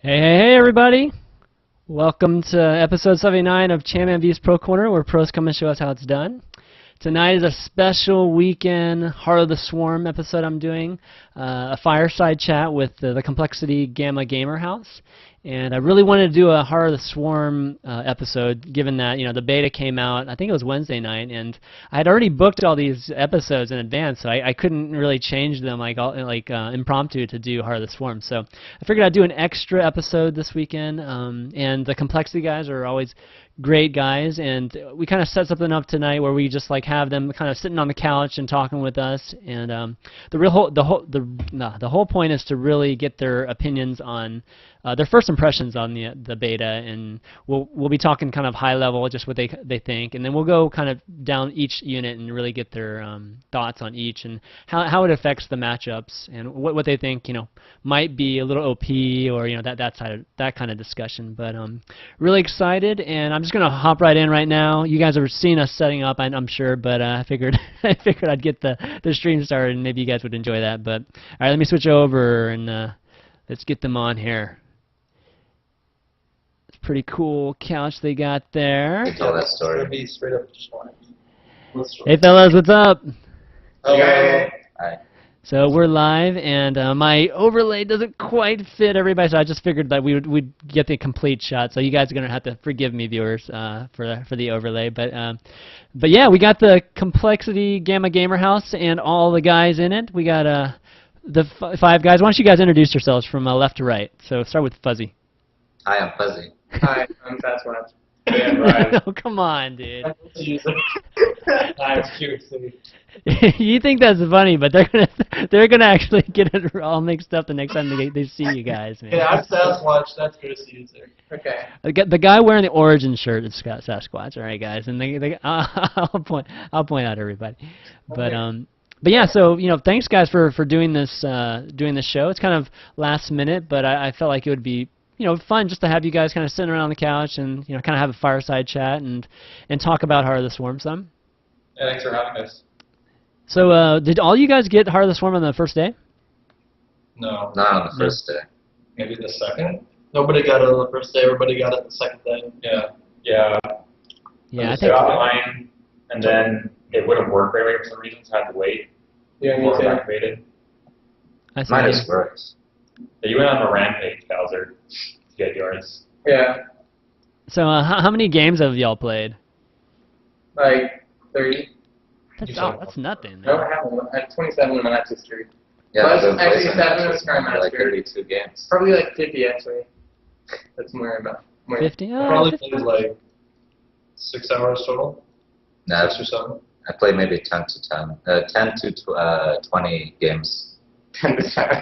Hey, everybody. Welcome to episode 79 of Chairman V's Pro Corner, where pros come and show us how it's done. Tonight is a special weekend Heart of the Swarm episode I'm doing, a fireside chat with the compLexity Gamma Gamer House. And I really wanted to do a Heart of the Swarm episode, given that the beta came out, I think it was Wednesday night, and I had already booked all these episodes in advance, so I couldn't really change them impromptu to do Heart of the Swarm. So I figured I'd do an extra episode this weekend, and the compLexity guys are always great guys, and we kind of set something up tonight where we just have them kind of sitting on the couch and talking with us, and the whole point is to really get their opinions on their first impressions on the beta, and we'll be talking kind of high level, just what they think, and then we'll go kind of down each unit and really get their thoughts on each and how it affects the matchups and what they think might be a little OP or that kind of discussion. But really excited, and I'm just gonna hop right in right now. You guys have seen us setting up, I'm sure, but I figured I'd get the stream started and maybe you guys would enjoy that. But all right, let me switch over and let's get them on here. Pretty cool couch they got there. Tell that story. Hey fellas, what's up? Hi. So we're live, and my overlay doesn't quite fit everybody, so I just figured that we'd get the complete shot. So you guys are gonna have to forgive me, viewers, for the overlay. But yeah, we got the compLexity Gamma Gamer House and all the guys in it. We got the five guys. Why don't you guys introduce yourselves from left to right? So start with Fuzzy. Hi, I'm Fuzzy. Hi, I'm Sasquatch. Yeah, right. Oh, come on, dude. I'm QXC. You think that's funny, but they're gonna actually get it all mixed up the next time they see you guys, man. Yeah, I'm Sasquatch. That's QXC user. Okay. The guy wearing the origin shirt is Sasquatch. All right, guys, and I'll point out everybody. But yeah, so thanks guys for doing this show. It's kind of last minute, but I felt like it would be fun just to have you guys kind of sitting around the couch and kind of have a fireside chat and talk about Heart of the Swarm some. Yeah, thanks for having us. So did all you guys get Heart of the Swarm on the first day? No. Not on the first day. Maybe the second? Nobody got it on the first day. Everybody got it the second day. Yeah. Yeah. Yeah, I think online, and then it wouldn't work right away for some reason, so I had to wait before it was activated. Mine just works. So you went on a rampage, Bowser, to get yours. Yeah. So how many games have y'all played? Like 30. That's nothing. No, I haven't. I had 27 in my active streak. Yeah, But I've been actually, playing 7 was Sky like Master. 32 games. Probably like 50 actually. That's more about. 50? Probably played like 6 hours total. No, 6 or 7. I play maybe 10 to 20 games. 10 to 7.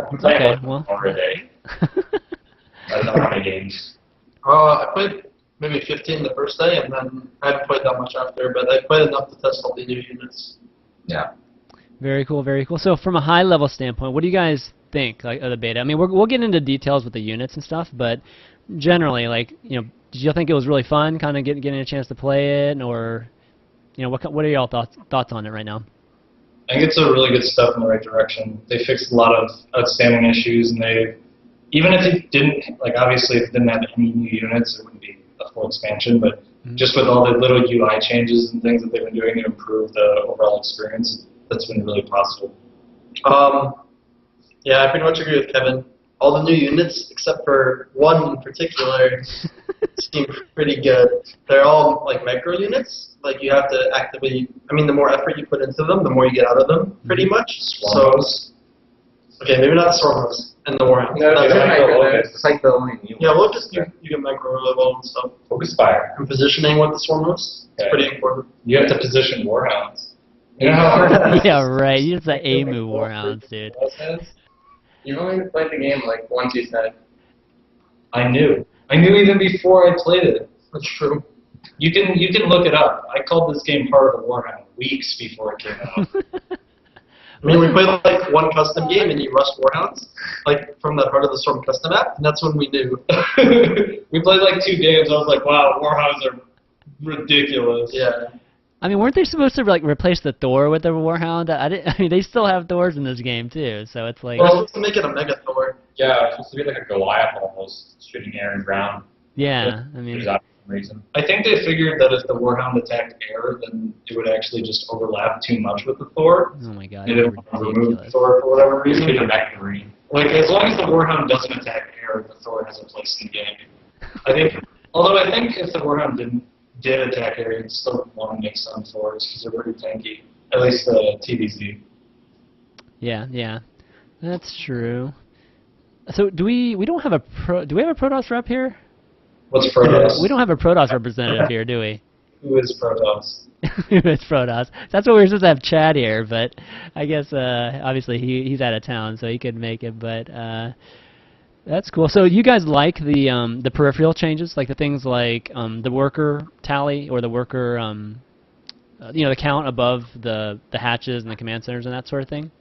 I'm playing Okay, like well. over a day. I don't know how many games. I played maybe 15 the first day, and then I haven't played that much after, but I played enough to test all the new units. Yeah. Very cool, very cool. So from a high level standpoint, what do you guys think of the beta? I mean, we'll get into details with the units and stuff, but generally, did you think it was really fun, kind of getting a chance to play it, or what are y'all thoughts on it right now? I think it's a really good step in the right direction. They fixed a lot of outstanding issues, and even if it didn't, obviously if it didn't have any new units, it wouldn't be a full expansion, but just with all the little UI changes and things that they've been doing to improve the overall experience, that's been really positive. Yeah, I pretty much agree with Kevin. All the new units, except for one in particular, seem pretty good. They're all micro units. You have to actively, the more effort you put into them, the more you get out of them, pretty much. Swarmos. Okay, maybe not Swarmos in the Warhound. No, It's like the only new yeah, well, just you can micro really well and stuff. Focus fire. And positioning with the Swarmos, it's pretty important. You have to position Warhounds. You know how Yeah, right. You're just the A-move Warhounds, dude. You've only played the game once, you said. I knew even before I played it. That's true. You can look it up. I called this game Heart of the Warhound weeks before it came out. We played one custom game and you rushed Warhounds, from that Heart of the Storm custom app, and that's when we knew. We played 2 games. I was like, wow, Warhounds are ridiculous. Yeah. Weren't they supposed to replace the Thor with the Warhound? They still have Thors in this game too, so it's like. Well, supposed to make it a Mega Thor. Yeah, it's supposed to be like a Goliath almost, shooting air and ground. Yeah, I mean, There's that reason. I think they figured that if the Warhound attacked air, then it would actually just overlap too much with the Thor. oh my god, They it's didn't want to remove ridiculous. Thor for whatever He's reason. a mech marine. Like, as long as the Warhound doesn't attack air, the Thor has a place in the game. I think, although I think if the Warhound did attack air, you'd still want to make some Thors because they're pretty tanky. At least the TVZ. Yeah, that's true. So do we don't have do we have a Protoss rep here? What's Protoss? We don't have a Protoss representative here, do we? Who is Protoss? It's Protoss. That's what we were supposed to have Chad here, but I guess obviously he's out of town, so he couldn't make it. But that's cool. So you guys like the peripheral changes, like the things like the worker tally or the worker the count above the hatches and the command centers and that sort of thing?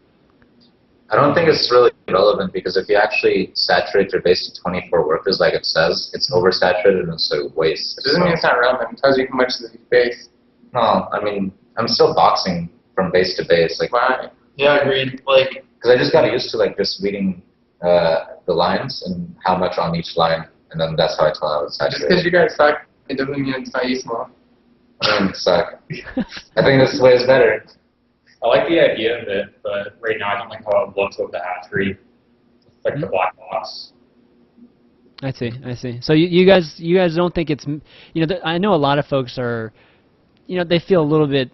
I don't think it's really relevant because if you actually saturate your base to 24 workers like it says, it's oversaturated and it's a waste. It doesn't mean it's not relevant. It tells you how much is the base. No, I mean, I'm still boxing from base to base. Like, Why? Yeah, agreed. Like, because I just got used to like just reading the lines and how much on each line, and then that's how I tell how it's Just because saturated. you guys suck, it doesn't mean it's not useful. I mean, suck. I think this way is better. I like the idea of it, but right now I don't like how it looks with the hatchery. It's like the black box. I see. So you guys don't think it's, I know a lot of folks are, they feel a little bit,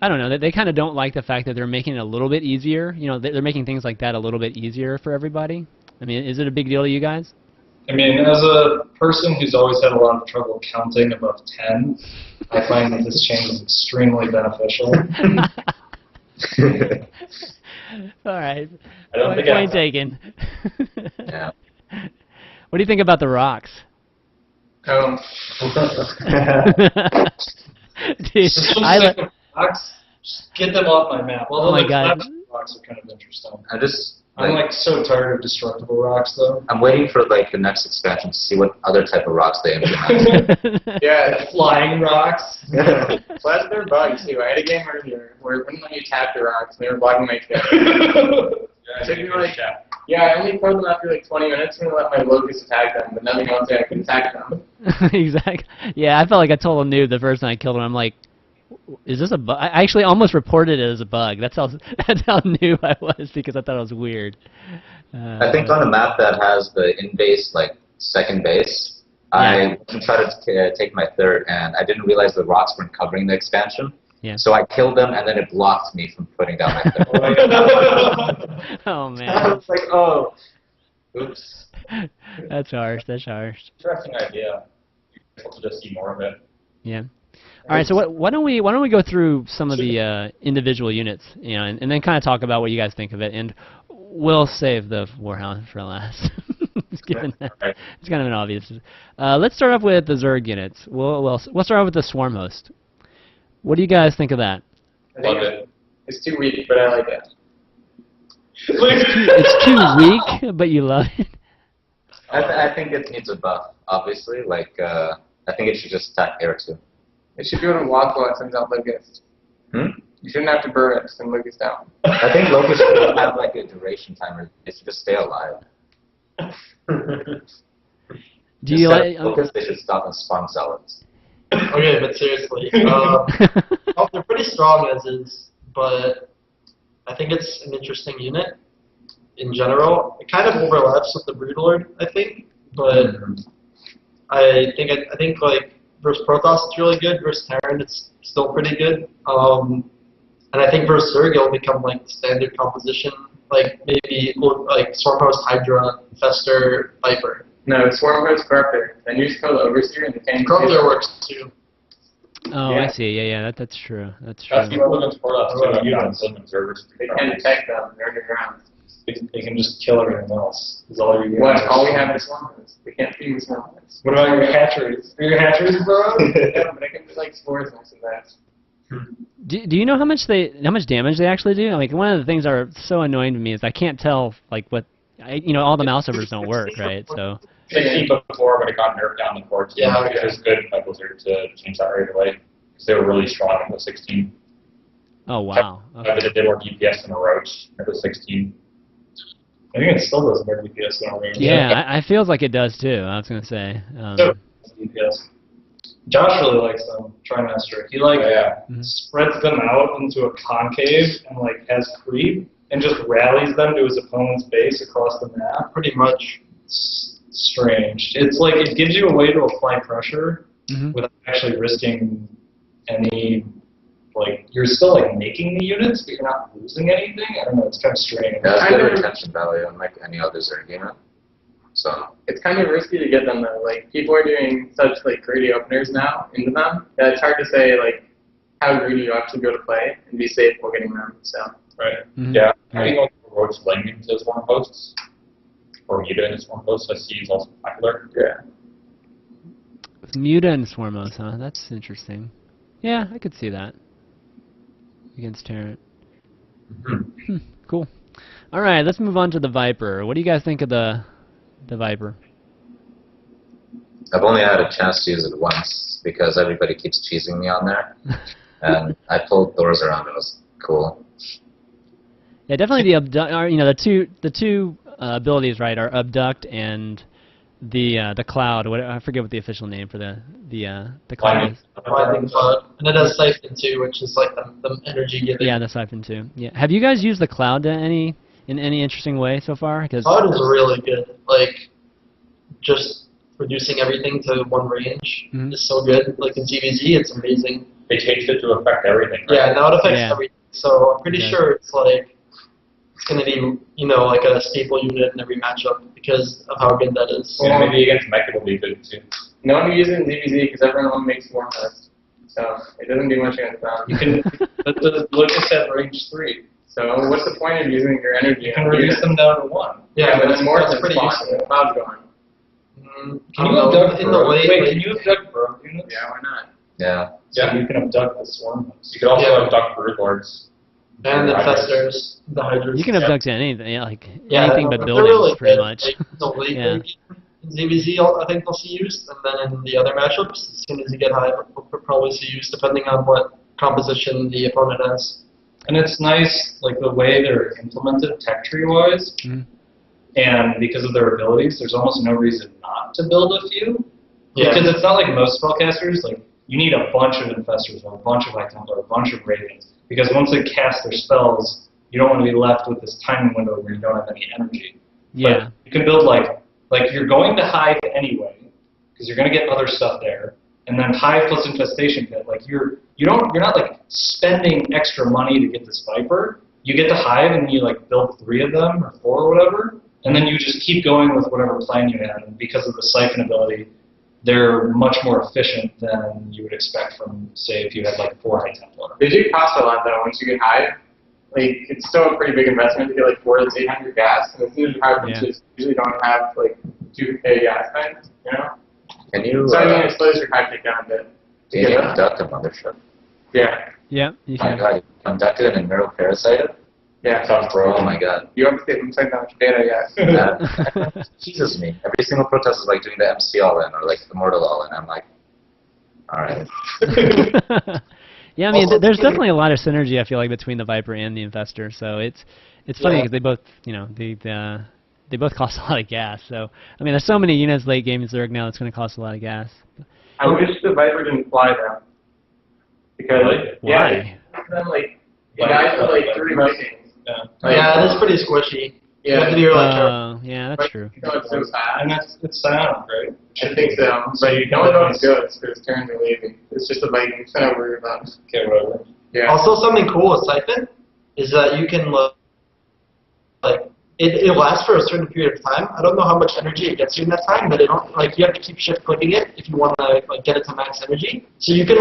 I don't know, they kind of don't like the fact that they're making it a little bit easier. They're making things like that a little bit easier for everybody. I mean, is it a big deal to you guys? I mean, as a person who's always had a lot of trouble counting above 10, I find that this change is extremely beneficial. All right. I don't think Point taken. Yeah. What do you think about the rocks? Oh, Dude, Rocks, just get them off my map. Although Oh my the God. collapsed rocks are kind of interesting. I'm I'm so tired of destructible rocks though. I'm waiting for like the next expansion to see what other type of rocks they implement. yeah. Flying rocks. Well, that's their bugs too. I had a game earlier where it wouldn't let you tap the rocks, and they were blocking my kill. Yeah, Took me like, yeah, I only killed them after like 20 minutes and let my locust attack them, but nothing else I could attack them. Exactly. Yeah, I felt like a total noob the first time I killed him. I'm like, is this a bug? I actually almost reported it as a bug. That's how new I was because I thought it was weird. I think on a map that has the in-base, like, second base, I tried to take my third, and I didn't realize the rocks weren't covering the expansion. Yeah. So I killed them, and then it blocked me from putting down my third. Oh I man, was like, oh, oops. that's harsh. Interesting idea. You're supposed to just see more of it. Yeah. All right. So why don't we go through some of the individual units, and then kind of talk about what you guys think of it, and we'll save the Warhound for last. Given that it's kind of an obvious. Let's start off with the Zerg units. We'll start off with the Swarm Host. What do you guys think of that? I think Love it. it's too weak, but I like it. It's too weak, but you love it. I think it needs a buff, obviously. Like, I think it should just attack air, too. It should be able to walk while it sends out Locust. Hmm? You shouldn't have to burn it to send Locust down. I think Locust should have, like, a duration timer. It should just stay alive. Do you like? Locust, they should stop and spawn zealots. okay, but seriously, they're pretty strong as is, but I think it's an interesting unit in general. It kind of overlaps with the Broodlord, I think, but I think like versus Protoss it's really good. Versus Terran it's still pretty good. And I think versus Zerg it'll become like the standard composition, like maybe like Stormhost, Hydra, Fester, Viper. No, Swarm Host Corruptor. Then you just kill the Overseer and the tank. Corruptor works too. Oh, Yeah. I see. Yeah, that's true. That's That's true. people that support us too. You don't send observers. They can't detect them. They're underground. They can just kill everything else. Is all you What? All we have is Swarm Host. We can't feed with Swarm Host. What about your hatcheries? Are your hatcheries, bro? Yeah, but I can do like spores next to that. Do you know how much damage they actually do? Like one of the things that are so annoying to me is I can't tell like what all the mouse overs don't work, right? So 16 before, but it got nerfed down to 14. Yeah, It was good by Blizzard to change that right away because they were really strong at the 16. oh wow. Okay. They did more DPS than a Roach at the 16. I think it still does more DPS than range. Yeah, I feels like it does too. I was gonna say. So, DPS. Josh really likes them. Trimester. He like spreads them out into a concave and like has creep and just rallies them to his opponent's base across the map. Pretty much. It's strange. It's like it gives you a way to apply pressure without actually risking any. Like you're still like making the units, but you're not losing anything. I don't know. It's kind of strange. Yeah, it's good retention value, unlike any other Zerg unit. So it's kind of risky to get them though. Like people are doing such like greedy openers now into them that it's hard to say like how greedy you actually go to play and be safe while getting them. So right. Yeah. I think also Roach Blaming to Swarm Posts or Muta into Swarm Posts I see is also popular. Yeah. Muta and Swarmos, huh? That's interesting. Yeah, I could see that. Against Terran. Cool. All right, let's move on to the Viper. What do you guys think of the Viper? I've only had a chance to use it once because everybody keeps cheesing me on there, and I pulled doors around. It was cool. Yeah, definitely the abduct. You know, the two abilities, right, are abduct and the cloud. I forget what the official name for the cloud is. And it has Siphon too, which is like the energy giving. Yeah, the Siphon too. Yeah. Have you guys used the cloud in any interesting way so far? Cloud is really good. Like just reducing everything to one range is so good. Like in GVZ, it's amazing. They changed it to affect everything. Right? Yeah, now it affects everything. So I'm pretty sure it's like it's going to be like a staple unit in every matchup because of how good that is. Yeah, maybe against Mech it will be good too. No one uses it in DBZ because everyone makes Warm Nest. So it doesn't do much against them. You can look at range 3. So what's the point of using your energy? You can reduce them down to 1. Yeah, but then more that's than pretty useful. The cloud's gone. Can you abduct can you abduct Burrow units? Yeah, why not? Yeah. So you can abduct the Swarm. You could also abduct Brood Lords. And the Festers, the Hydras. You can abduct anything, anything but buildings, really pretty good. much. Like, the late game in ZVZ, I think they'll see used, and then in the other matchups, as soon as you get high, they'll probably see used, depending on what composition the opponent has. And it's nice, like the way they're implemented tech tree-wise, and because of their abilities, there's almost no reason not to build a few. Yeah. Because it's not like most spellcasters, like you need a bunch of Infestors, or a bunch of High Templar, or a bunch of Ravens. Because once they cast their spells, you don't want to be left with this timing window where you don't have any energy. Yeah. But you can build like you're going to Hive anyway, because you're going to get other stuff there, and then Hive plus Infestation Pit. Like you're not like spending extra money to get this Viper. You get the Hive and you like build 3 of them or 4 or whatever, and then you just keep going with whatever plan you have. And because of the Siphon ability, they're much more efficient than you would expect from, say, if you had like 4 High Templar. They do cost a lot though. Once you get Hive, like it's still a pretty big investment to get like 4 that's 800 gas, and as soon as you Hive, you usually don't have like 2K gas tanks, Can you? So I mean, it slows your Hive take down a bit. Can you abduct a mothership? Yeah. Yeah, you Oh my can. god, you abducted and neuroparasited? Yeah. Sounds bro. Oh my god. You have to take them down data, yes. That cheeses me. Every single protest is like doing the MC all-in or like the Mortal all-in. I'm like, alright. Yeah, I mean, there's definitely a lot of synergy, I feel like, between the Viper and the Infestor. So it's funny because they both, they both cost a lot of gas. So I mean, there's so many units late game in Zerg now that's going to cost a lot of gas. I wish the Viper didn't fly though. Because Why? Then like it dies for like 3 Vikings. Yeah, it's pretty squishy. You have to be really careful. Yeah, that's true. So it's so sad. And it's psionic, right? I think so. But you don't know it's good because turns are lazy. It's just a Viking. It's kind of weird about it. Okay, whatever. Yeah. Also, something cool with Siphon is that you can it lasts for a certain period of time. I don't know how much energy it gets you in that time, but you have to keep shift clicking it if you want to get it to max energy. So you can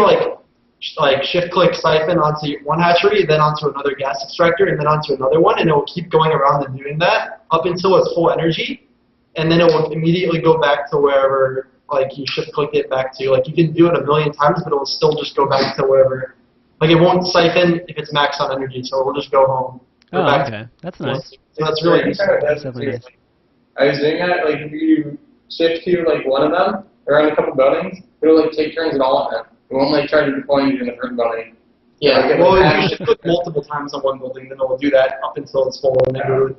shift click Siphon onto one hatchery, then onto another gas extractor, and then onto another one, and it will keep going around and doing that up until it's full energy, and then it will immediately go back to wherever you shift click it back to. You can do it a million times, but it will still just go back to wherever. It won't siphon if it's max on energy, so it will just go home. Oh, okay. That's nice. So that's really nice. That's definitely nice. I was doing that, if you shift to one of them, around a couple buildings, it'll take turns at all of them. It won't try to deploy you in the first building. Yeah, if you shift click multiple times on one building, then it will do that up until it's full, and then it would,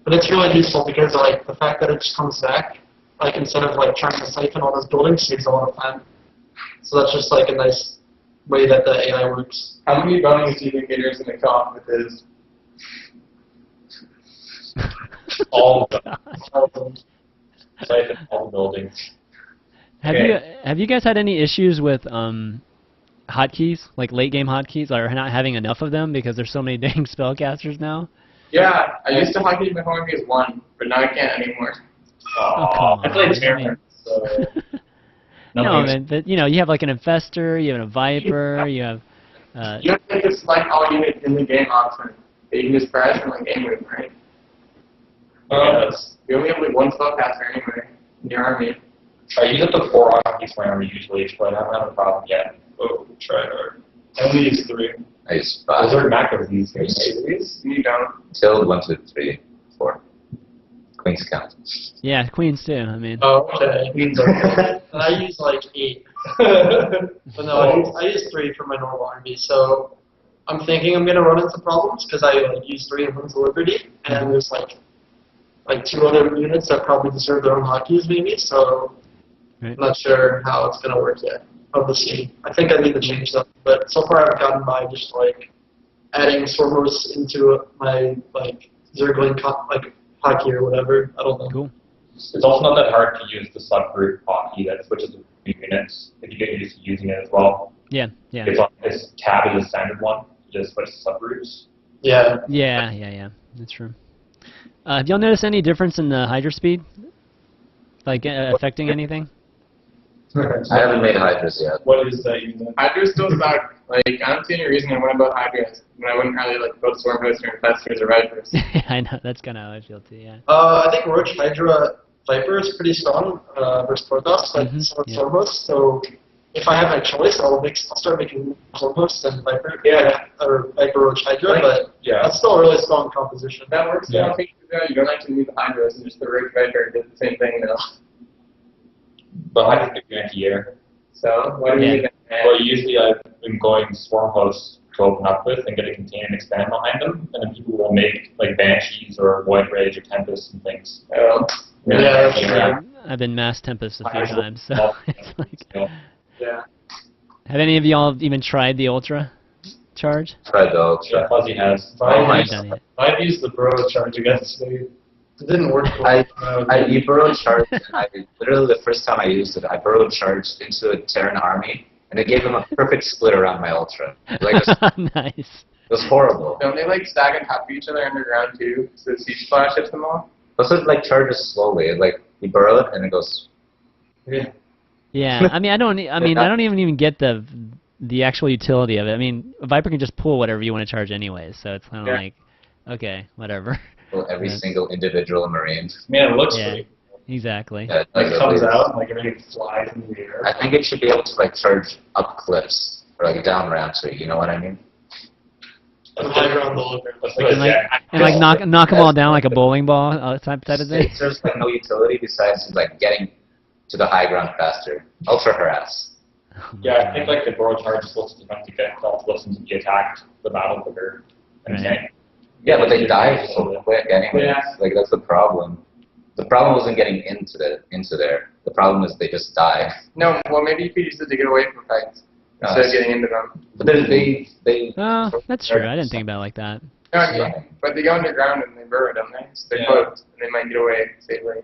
But it's really useful because like the fact that it just comes back, like instead of like trying to siphon all those buildings saves a lot of time. So that's just like a nice way that the AI works. How many bounty indicators in the co-op with this? All of them. All the buildings. Have you guys had any issues with hotkeys, like late game hotkeys, or not having enough of them because there's so many dang spellcasters now? Yeah, I used to hotkey my home as 1, but now I can't anymore. Oh, come I played on. Terran, so No, man, but you know, you have like an infestor, you have a viper, you have. You have to select all units in the game option. That you can just press and like game move, right? yes. You only have like 1 spellcaster anyway in your army. I use up to 4 hotkeys for my army usually, but I haven't had a problem yet. Oh, try hard. I only use 3. I use Those 5. are macros these days. You don't. Tilde 1, 2, 3, 4. Queen's count. Yeah, queens too. I mean. Oh, okay. Queens are And I use like 8. But no, I use 3 for my normal army. So I'm thinking I'm gonna run into problems because I like use 3 in Winds of Liberty, and there's like 2 other units that probably deserve their own hotkeys maybe. So Right. I'm not sure how it's gonna work yet. Of the scene. I think I need to change them, but so far I've gotten by just like adding swarm hosts into my like Zergling like hotkey or whatever. I don't know. Cool. It's also not that hard to use the subgroup hotkey that switches between units if you get used to using it as well. Yeah, yeah. It's tab is the standard one. You just switch to subgroups. Yeah. Yeah. That's true. Have y'all noticed any difference in the Hydra speed? Like affecting anything? I haven't made Hydras yet. What is that unit? Hydra's still stuck. Like, I don't see any reason I wouldn't build Hydras when I wouldn't really like build Swarm Hosts or Infestors or Vipers. I know, that's kind of how I feel too, yeah. I think Roach Hydra Viper is pretty strong versus Protoss, like some yeah. swarm hosts. So if I have my choice, I'll start making swarm hosts and Viper. Or Viper Roach Hydra, but Yeah. that's still a really strong composition. That works. Yeah. I don't think you don't actually need the Hydras and just the Roach Viper did the same thing though. But I think it's anti-air. So what do you need? Well, usually I've been going swarm hosts to open up with and get a contain and expand behind them, and then people will make like Banshees or Void Rage or Tempest and things. Yeah. I've been Mass Tempest a few times, so it's like. Yeah. Have any of y'all even tried the Ultra charge? Tried the Ultra. Yeah, Fuzzy has. Oh my Done it yet. I've used the Burrow charge against me. It didn't work. You burrow charged, and literally the first time I used it, I burrow charged into a Terran army, and it gave him a perfect split around my Ultra. Like, Nice. it was horrible. Don't they like stack on top of each other underground too? So the siege splash hits them all? Also, it like charges slowly. It, like you burrow it, and it goes. Yeah, I mean, I don't even get the actual utility of it. I mean, Viper can just pull whatever you want to charge anyways, so it's kind of like, okay, whatever. Every single individual Marine. Man, it looks Yeah. pretty. Exactly. Yeah, Like comes out and like everything flies in the air. I think it should be able to like charge up cliffs or like down ramps. You know what I mean? And high ground delivery. And like knock them all down like a bowling ball type of thing. There's like no utility besides like getting to the high ground faster. Ultra harass. Yeah, I think like the Burrow charge is supposed to get listen to be attacked the battle quicker. Right. Yeah, but they die so quick anyway. Yeah. Like that's the problem. The problem wasn't getting into there. The problem is they just die. No, well maybe you could use it to get away from fights instead of getting into them. But then they. Oh, that's true. I didn't think about it like that. No, I mean, but they go underground and they burrow, don't they? So they're close and they might get away safely.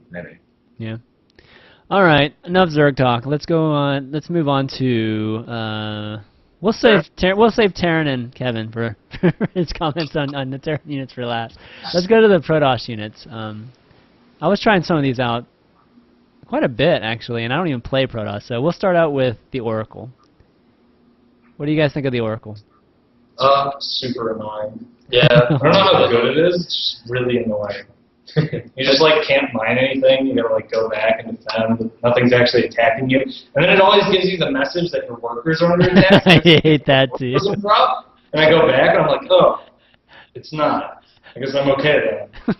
Maybe. Yeah. All right. Enough Zerg talk. Let's go on. Let's move on to. We'll save Terran and Kevin for his comments on the Terran units for last. Let's go to the Protoss units. I was trying some of these out quite a bit actually, and I don't even play Protoss, so we'll start out with the Oracle. What do you guys think of the Oracle? Super annoying. Yeah. I don't know how good it is. It's just really annoying. You just like can't mine anything. You gotta like go back and defend. Nothing's actually attacking you, and then it always gives you the message that your workers are under attack. I hate that too. And I go back and I'm like, oh, it's not. I guess I'm okay then.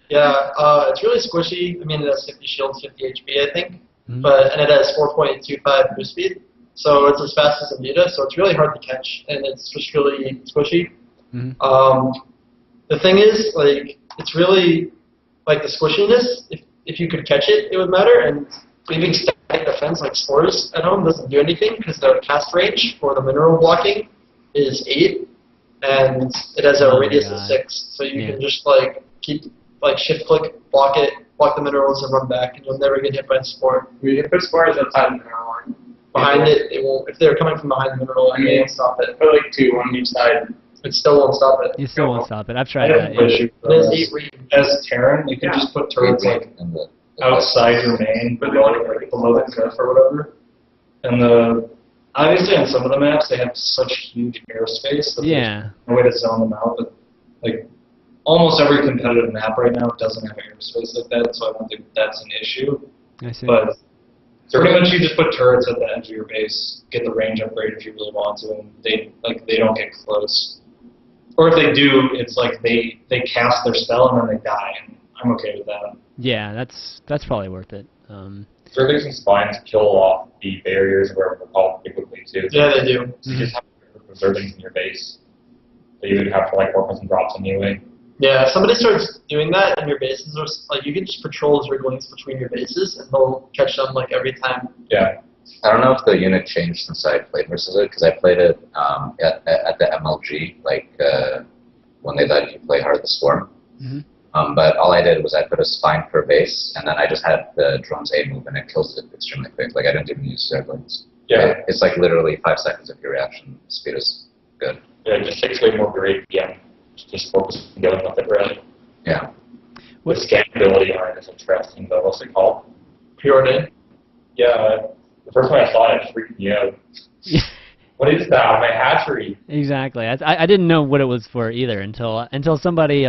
Yeah, it's really squishy. I mean, it has 50 shields, 50 HP, I think, Mhm. and it has 4.25 boost speed, so it's as fast as a Muta, so it's really hard to catch, and it's just really squishy. Mhm. The thing is, like, it's really like the squishiness. If you could catch it, it would matter. And leaving static defense like spores at home doesn't do anything because the cast range for the mineral blocking is 8, and it has a radius of 6. So you can just like keep like shift click, block it, block the minerals, and run back, and you'll never get hit by a spore. You can put spores outside the mineral line. Behind it, it won't. If they're coming from behind the mineral line, it won't stop it. Put like 2 on each side. It still won't stop it. You still won't stop it. I've tried I that. have an issue. It has 8 range. As Terran, you can just put turrets like outside your main, but like below the cliff or whatever. And obviously on some of the maps they have such huge airspace that there's no way to zone them out. But like almost every competitive map right now doesn't have airspace like that, so I don't think that's an issue. I see. But pretty much you just put turrets at the edge of your base, get the range upgrade if you really want to, and they don't get close. Or if they do, it's like they cast their spell and then they die, and I'm okay with that. Yeah, that's probably worth it. Surveys and spines kill off the barriers, wherever they're called, pretty quickly too. Yeah, they do. So you just have to preserve things in your base. So you would have to like work on some drops anyway. Yeah, if somebody starts doing that and your bases are like, you can just patrol as links between your bases and they'll catch them like every time. Yeah. I don't know if the unit changed since I played versus it, because I played it at the MLG, like when they let you play Heart of the Swarm. But all I did was I put a spine per base, and then I just had the drone's A move, and it kills it extremely quick. Like I didn't even use zerglings. Yeah. It's like literally 5 seconds if your reaction speed is good. Yeah, it just takes way more of your APM. Just focus on dealing with it, really. Yeah. The scannability on it is interesting, though. What's it called? Preordained. Yeah. The first time I saw it, it freaked me out. What is that? My hatchery. Exactly. I didn't know what it was for either until somebody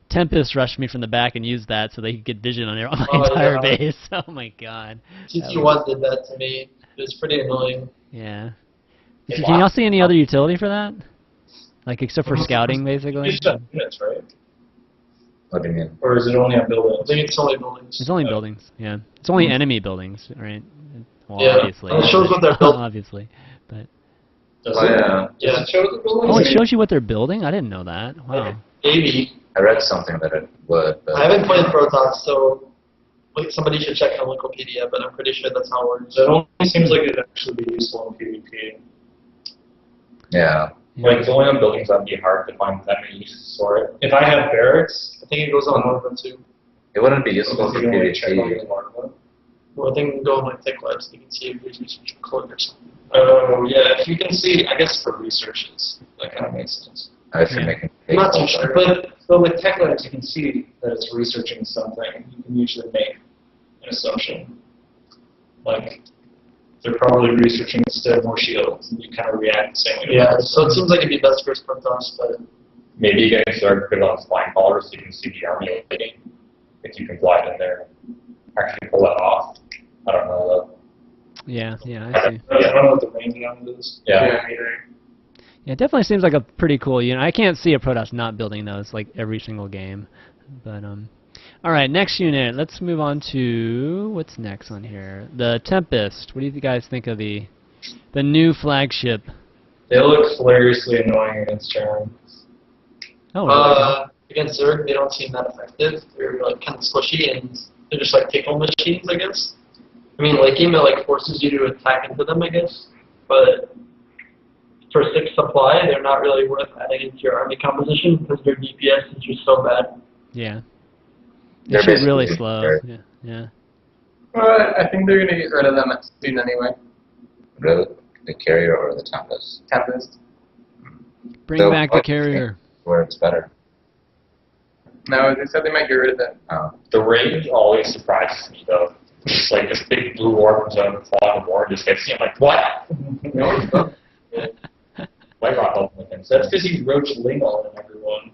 Tempest rushed me from the back and used that so they could get vision on my entire base. Oh my god. TT1 did that to me. It was pretty annoying. Yeah. Can y'all see any other utility for that? Like except for scouting, basically? It's just units, right? What do you mean? Or is it only on buildings? I think it's only buildings. It's only buildings, yeah. It's only enemy buildings, right? Well, Yeah. obviously. It shows what they're building. Obviously. But Does Yeah. Yeah. it show the buildings? oh, it shows you what they're building? I didn't know that. Wow. Maybe. I read something that it would. But I haven't played Protoss, so like, somebody should check on Wikipedia, but I'm pretty sure that's how it works. It only seems like it'd actually be useful in PvP. Yeah. Like, going on buildings, that'd be hard to find that many uses for it. If I have barracks, I think it goes on one of them too. It wouldn't be useful for you can check on PvP. the market. Well, I think you can go on like Thick Labs, you can see if there's research code or something. Oh, yeah, if you can see, I guess for researches, that kind of makes sense. If you're making I'm not too sure. But with tech labs, you can see that it's researching something. You can usually make an assumption. Like, they're probably researching instead more shields, and you kind of react the same way. Yeah, so it seems like it'd be best for Protoss, but Maybe you can start put on spine collars so you can see the army lighting. If you can glide in there and actually pull that off. I don't know though. Yeah, I see. I don't know what the range on it is. Yeah. Yeah, it definitely seems like a pretty cool unit. I can't see a Protoss not building those like every single game. But all right, next unit. Let's move on to what's next on here. The Tempest. What do you guys think of the new flagship? They look hilariously annoying against Terran. Oh, really? against Zerg, they don't seem that effective. They're like kind of squishy and they're just like tickle machines, I guess. I mean, like game it like forces you to attack into them, I guess. But for 6 supply, they're not really worth adding into your army composition because their DPS is just so bad. Yeah. They're They shoot really basically slow. very- Yeah. Well, I think they're going to get rid of them soon anyway. Really? The carrier or the Tempest? Tempest. Bring So, back the what- carrier. Where it's better. No, they said they might get rid of it. Oh. The range always surprises me though. It's like this big blue orb comes out of the fog of war and just hits me. I'm like, what? White Rock ultimate thing. That's because you roach lingo on everyone.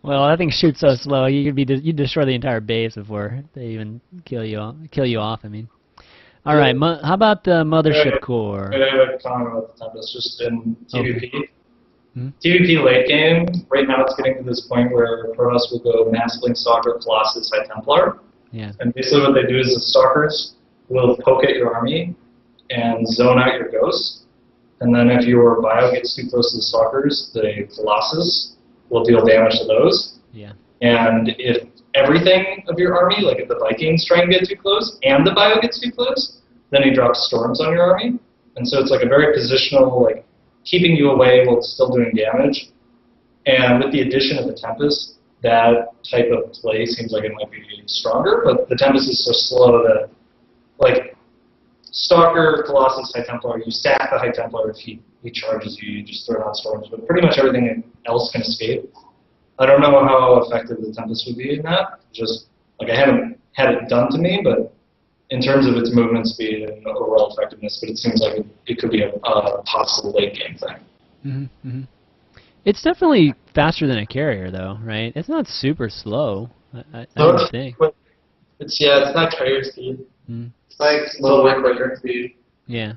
Well, that thing shoots so slow. You'd destroy the entire base before they even kill you off. I mean. All right. How about the mothership core? I have a comment about the Tempest just in TVP. Hmm? TVP late game, right now it's getting to this point where Protoss will go Massling, Stalker, Colossus, High Templar. Yeah. And basically what they do is the Stalkers will poke at your army and zone out your ghosts. And then if your bio gets too close to the stalkers, the Colossus will deal damage to those. Yeah. And if everything of your army, like if the Vikings try and get too close and the bio gets too close, then he drops storms on your army. And so it's like a very positional, like keeping you away while still doing damage. And with the addition of the Tempest, that type of play seems like it might be stronger, but the Tempest is so slow that, like, Stalker, Colossus, High Templar, you sack the High Templar if he charges you, you just throw down storms, but pretty much everything else can escape. I don't know how effective the Tempest would be in that. Just, like, I haven't had it done to me, but in terms of its movement speed and overall effectiveness, but it seems like it could be a possible late game thing. Mm-hmm, mm-hmm. It's definitely faster than a carrier, though, right? It's not super slow, I don't think. It's not carrier speed. Mm. It's like slow quicker speed. Yeah.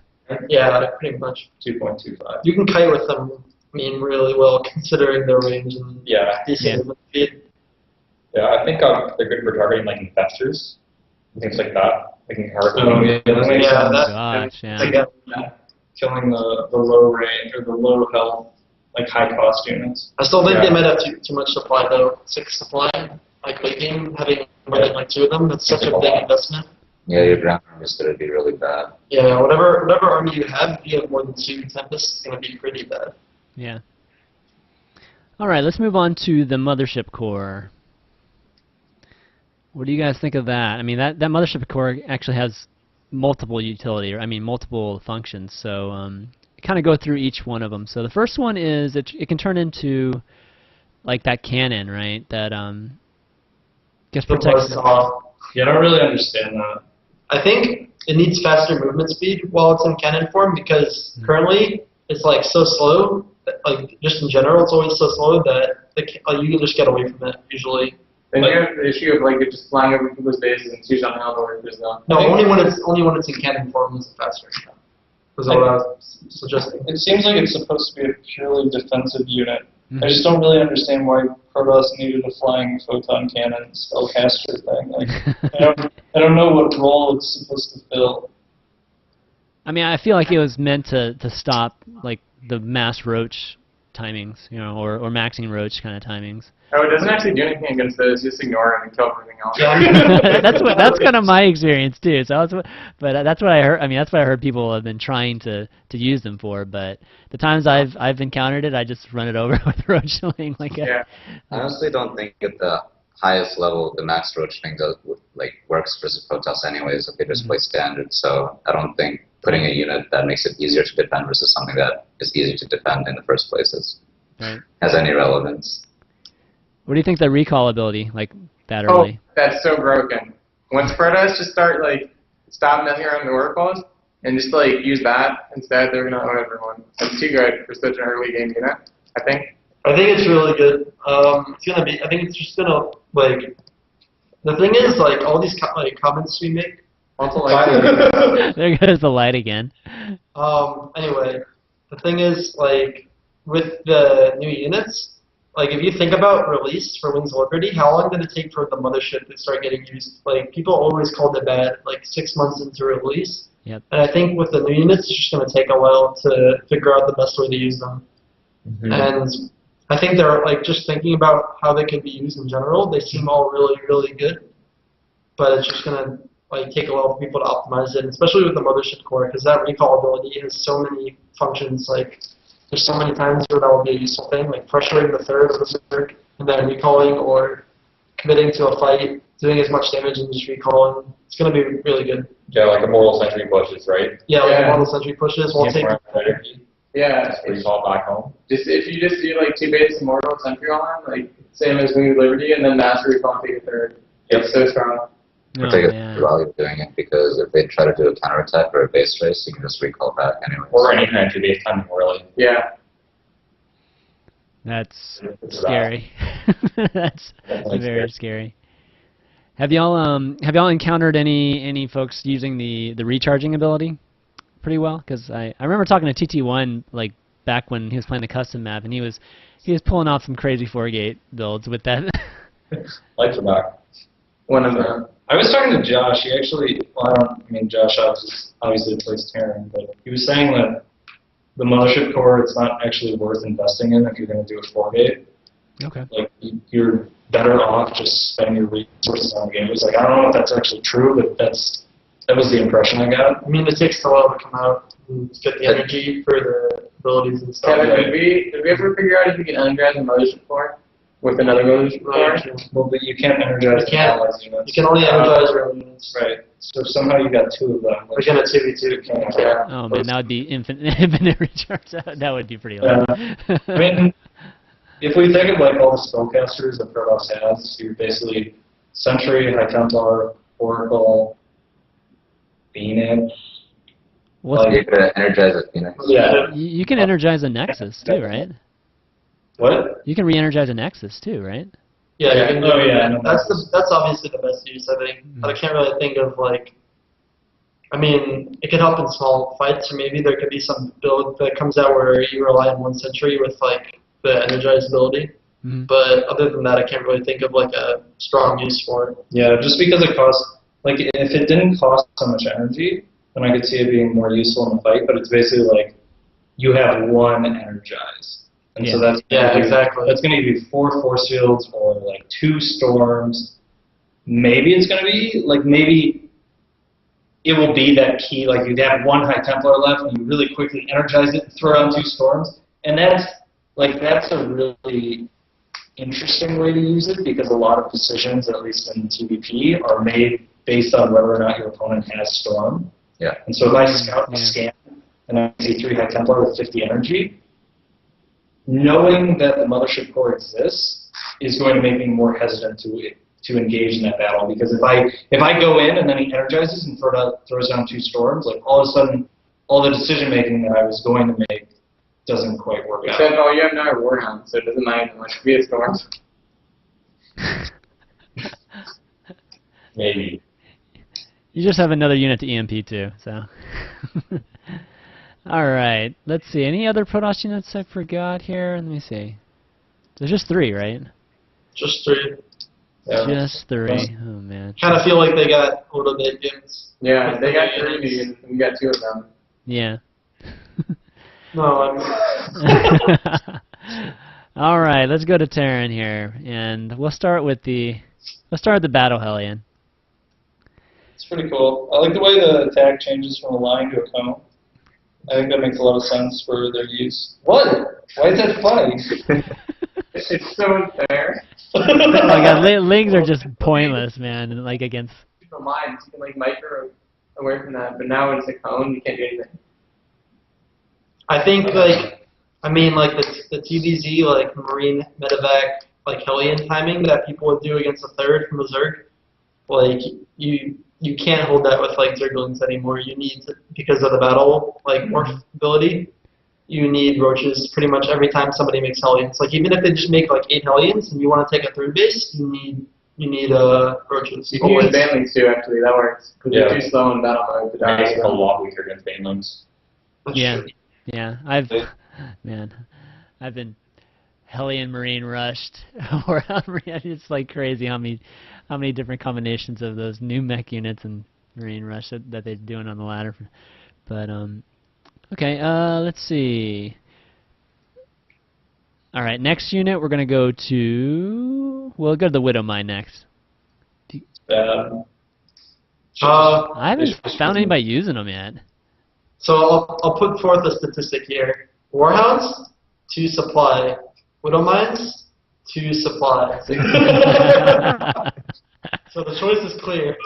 Yeah, pretty much. 2.25. You can kite with them, I mean, really well, considering their range and decent movement speed. Yeah, I think they're good for targeting like investors and things like that. Making hard. Gosh, yeah. Killing the low range or the low health, like high cost units. I still think they might have too much supply though. 6 supply, like late game, having more than like 2 of them. That's such a big investment. Yeah, your ground army is going to be really bad. Yeah, whatever army you have, if you have more than 2 Tempests, it's going to be pretty bad. Yeah. All right, let's move on to the Mothership Core. What do you guys think of that? I mean, that Mothership Core actually has multiple utility, or I mean, multiple functions. So kind of go through each one of them. So the first one is it can turn into like that cannon, right? That gets protects. Yeah, I don't really understand that. I think it needs faster movement speed while it's in cannon form because currently it's like so slow. That, like just in general, it's always so slow that you can just get away from it usually. Then you have the issue of like it just flying over people's bases and shooting on or there's no. No, only when it's in cannon form is it faster. Was what I was suggesting. It seems like it's supposed to be a purely defensive unit. I just don't really understand why Protoss needed a flying photon cannon spellcaster thing. Like, I don't know what role it's supposed to fill. I mean, I feel like it was meant to stop like the mass roach timings, you know, or maxing roach kind of timings. Oh, it doesn't actually do anything against those. Just ignore it and kill everything else. that's kind of my experience too. So that's what I heard. I mean, that's what I heard people have been trying to use them for. But the times I've encountered it, I just run it over with roach killing. Like I honestly don't think at the highest level the max roach thing works versus Protoss anyways if they just play standard. So I don't think putting a unit that makes it easier to defend versus something that is easier to defend in the first place has any relevance. What do you think the recall ability, like that early? Oh, that's so broken. Once Protoss just start stop messing around the oracles and just use that instead, they're gonna own everyone. That's too good for such an early game unit, I think. I think it's really good. It's gonna be. I think it's just gonna The thing is, all these comments we make. Also, there goes the light again. Anyway, the thing is, with the new units. If you think about release for Wings of Liberty, how long did it take for the mothership to start getting used? People always called it bad, 6 months into release. Yep. And I think with the new units, it's just going to take a while to figure out the best way to use them. Mm-hmm. And I think they're, just thinking about how they can be used in general, they seem all really, really good. But it's just going to take a while for people to optimize it, especially with the mothership core, because that recall ability has so many functions, there's so many times where that will be a useful thing, pressuring the third of the berserk, and then recalling or committing to a fight, doing as much damage and just recalling. It's going to be really good. Yeah, like a Mortal Sentry pushes, right? Yeah, Mortal Sentry pushes. We'll take recall back home. If you just do 2 bases of Mortal Sentry on them, same as Wings of Liberty, and then Master Recall and take a third. It's so strong. I think it's value doing it because if they try to do a counterattack or a base race, you can just recall back anyway. Or any country based timing, really. Yeah. That's scary. That's very scary. Have y'all encountered any folks using the recharging ability pretty well? Because I remember talking to TT1 back when he was playing the custom map, and he was pulling off some crazy 4-gate builds with that. Lights are back. One of them. I was talking to Josh. He actually, Josh obviously plays Terran, but he was saying that the mothership core, it's not actually worth investing in if you're going to do a 4-gate. Okay. Like, you're better off just spending your resources on the game. It's like, I don't know if that's actually true, but that was the impression I got. I mean, it takes a while to come out and get the energy for the abilities and stuff. Kevin, did we ever figure out if we can energize a mothership core with another mothership core? Well, but you can't energize You can't. allies units. You can only energize your own units. Right. So somehow you got 2 of them. We're gonna 2v2. Yeah. Oh man, that would be infinite recharge. That would be pretty low. I mean, if we think of like all the spellcasters that Protoss has, you're basically Sentry, High Templar, Oracle, Phoenix. What's You could energize a Phoenix. Yeah. you can energize a Nexus too, right? What? You can re-energize a Nexus too, right? Yeah, you can do Oh, yeah, I know. that's obviously the best use, I think. But I can't really think of like. I mean, it could help in small fights, or maybe there could be some build that comes out where you rely on 1 Sentry with like the energized ability. Mm-hmm. But other than that, I can't really think of like a strong use for it. Yeah, just because it costs, like, if it didn't cost so much energy, then I could see it being more useful in the fight, but it's basically like, you have 1 energized. And so that's exactly. That's going to give you 4 force fields or like 2 storms. Maybe it's going to be, like, maybe it will be that key, like you'd have 1 High Templar left and you really quickly energize it and throw out 2 storms. And that's a really interesting way to use it because a lot of decisions, at least in TVP, are made based on whether or not your opponent has storm. Yeah. And so if I scan and I see 3 High Templar with 50 energy, knowing that the mothership core exists is going to make me more hesitant to engage in that battle, because if I go in and then he energizes and throws down 2 storms, like all of a sudden all the decision making that I was going to make doesn't quite work out. Except, you have another Warhound, so it doesn't matter much. Be a storm. Maybe. You just have another unit to EMP too, so. Alright, let's see. Any other Protoss units I forgot here? Let me see. There's just 3, right? Just 3. Yeah. Just 3. Oh man. Kind of feel like they got a little bit units. Yeah, they got 3 units, and we got 2 of them. Yeah. No, All right, let's go to Terran here, and we'll start with the Battle Hellion. It's pretty cool. I like the way the attack changes from a line to a cone. I think that makes a lot of sense for their use. What? Why is that funny? It's so unfair. Oh my god, Lings are just pointless, man. And like against. For mines, you can like micro away from that, but now when it's a cone, you can't do anything. I think like the TVZ like Marine Medevac like Hellion timing that people would do against a 3rd from a Zerg, like you can't hold that with like Zerglings anymore. You need to, because of the battle like morph ability, you need roaches pretty much every time somebody makes Hellions. Like even if they just make like 8 Hellions and you want to take a 3rd base, you need roaches. You can use Banelings too, actually. That works. Because they're too slow in battle mode to die. It's a lot weaker against Banelings. Yeah, yeah. I've been Hellion Marine rushed, or it's like crazy how many different combinations of those new mech units and Marine rush that they're doing on the ladder. But okay, let's see. All right, next unit we're gonna go to. We'll go to the Widow Mine next. I haven't found anybody using them yet. So I'll put forth a statistic here. Warhounds, 2 supply. Widow Mines, 2 supply. So the choice is clear.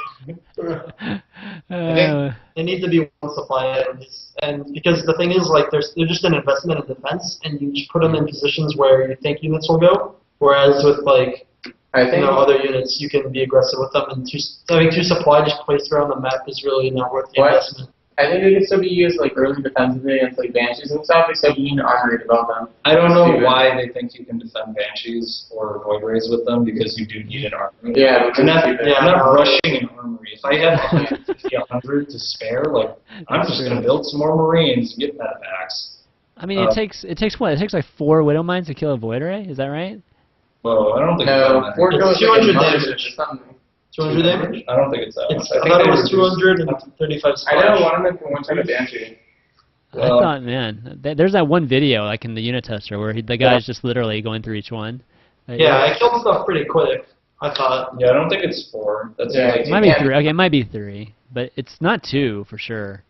I think they need to be 1 supply items. And because the thing is, like, they're just an investment in defense, and you just put them in positions where you think units will go. Whereas with, like, other units, you can be aggressive with them. And having 2 supply just placed around the map is really not worth the investment. I think they can still be used like early defensively against like Banshees and stuff, except you need an armory to develop them. I don't know why they think you can defend Banshees or Void Rays with them, because you do need an armory. Yeah, I'm not rushing an armory. If I have 100 to spare, like, I'm just going to build some more Marines and get medevacs. I mean, it takes what? It takes like 4 Widow Mines to kill a Void Ray. Is that right? Well, I don't think no, 4 goes 200 damage. 200 damage? I don't think it's that much. I thought it was 235 supply. I know one of them can one-shot a Banshee. I thought, man, there's that one video like in the unit tester where the guy's just literally going through each one. Yeah, I killed stuff pretty quick, I thought. Yeah, I don't think it's 4. That's it might be 3. Okay, it might be 3, but it's not 2 for sure.